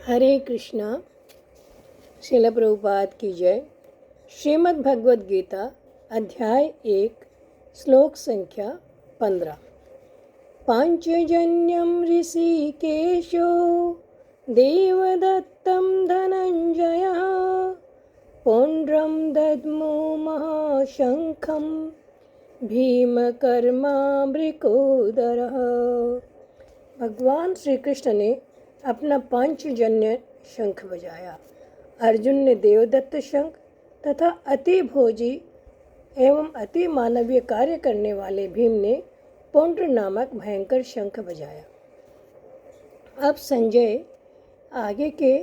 हरे कृष्णा। श्रील प्रभुपाद की जय। श्रीमद् भगवद गीता अध्याय 1 श्लोक संख्या 15। पांचजन्यम ऋषिकेशो देवदत्तं धनंजयः पौंड्रम दद्मो महाशंखं भीमकर्मामृकोदरः। भगवान श्री कृष्ण ने अपना पांचजन्य शंख बजाया। अर्जुन ने देवदत्त शंख तथा अति भोजी एवं अति मानवीय कार्य करने वाले भीम ने पौंड्र नामक भयंकर शंख बजाया। अब संजय आगे के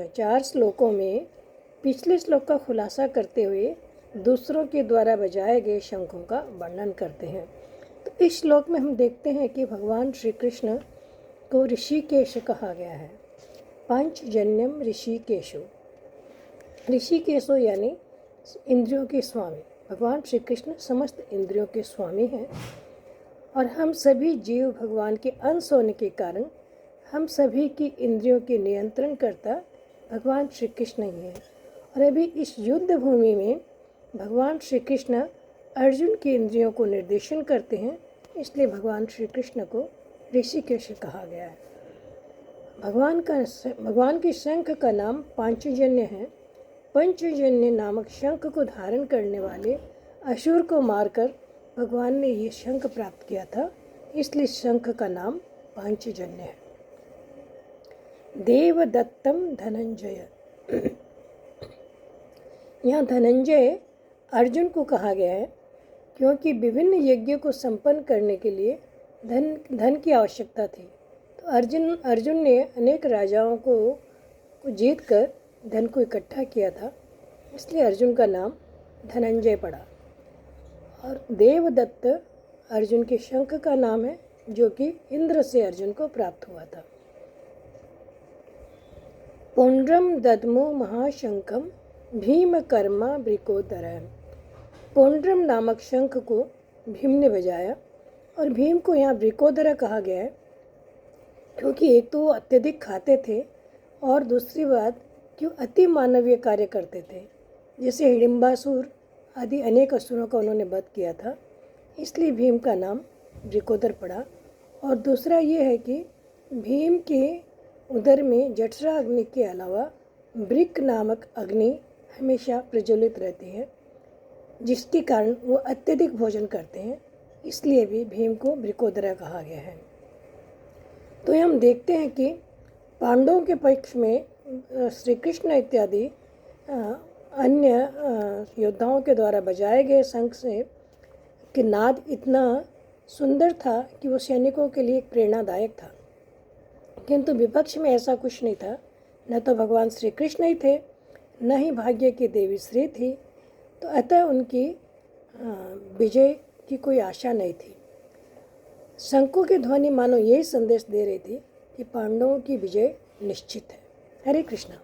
4 श्लोकों में पिछले श्लोक का खुलासा करते हुए दूसरों के द्वारा बजाए गए शंखों का वर्णन करते हैं। तो इस श्लोक में हम देखते हैं कि भगवान श्री कृष्ण को ऋषिकेश कहा गया है। पांचजन्यम ऋषिकेशो। ऋषिकेशो यानी इंद्रियों के स्वामी। भगवान श्री कृष्ण समस्त इंद्रियों के स्वामी हैं और हम सभी जीव भगवान के अंश होने के कारण हम सभी की इंद्रियों के नियंत्रण करता भगवान श्री कृष्ण ही है। और अभी इस युद्ध भूमि में भगवान श्री कृष्ण अर्जुन की इंद्रियों को निर्देशन करते हैं, इसलिए भगवान श्री कृष्ण को ऋषिकेश कहा गया है। भगवान के शंख का नाम पांचजन्य है। पंचजन्य नामक शंख को धारण करने वाले असुर को मारकर भगवान ने ये शंख प्राप्त किया था, इसलिए शंख का नाम पांचजन्य है। देवदत्तम धनंजय। यहाँ धनंजय अर्जुन को कहा गया है क्योंकि विभिन्न यज्ञों को संपन्न करने के लिए धन की आवश्यकता थी। तो अर्जुन ने अनेक राजाओं को जीत कर धन को इकट्ठा किया था, इसलिए अर्जुन का नाम धनंजय पड़ा। और देवदत्त अर्जुन के शंख का नाम है, जो कि इंद्र से अर्जुन को प्राप्त हुआ था। पौंड्रम दद्मो महाशंखम भीमकर्मा वृकोदरः। पौंड्रम नामक शंख को भीम ने बजाया और भीम को यहाँ वृकोदर कहा गया है क्योंकि एक तो वो अत्यधिक खाते थे और दूसरी बात कि वो अति मानवीय कार्य करते थे। जैसे हिडिंबासुर आदि अनेक असुरों का उन्होंने वध किया था, इसलिए भीम का नाम वृकोदर पड़ा। और दूसरा ये है कि भीम के उदर में जठरा अग्नि के अलावा वृक नामक अग्नि हमेशा प्रज्वलित रहती है, जिसके कारण वो अत्यधिक भोजन करते हैं, इसलिए भी भीम को वृकोदर कहा गया है। तो हम देखते हैं कि पांडवों के पक्ष में श्री कृष्ण इत्यादि अन्य योद्धाओं के द्वारा बजाए गए शंख से कि नाद इतना सुंदर था कि वो सैनिकों के लिए एक प्रेरणादायक था। किंतु विपक्ष में ऐसा कुछ नहीं था, न तो भगवान श्री कृष्ण ही थे, न ही भाग्य की देवी श्री थी, तो अतः उनकी विजय की कोई आशा नहीं थी। शंखों की ध्वनि मानो यही संदेश दे रही थी कि पांडवों की विजय निश्चित है। हरे कृष्णा।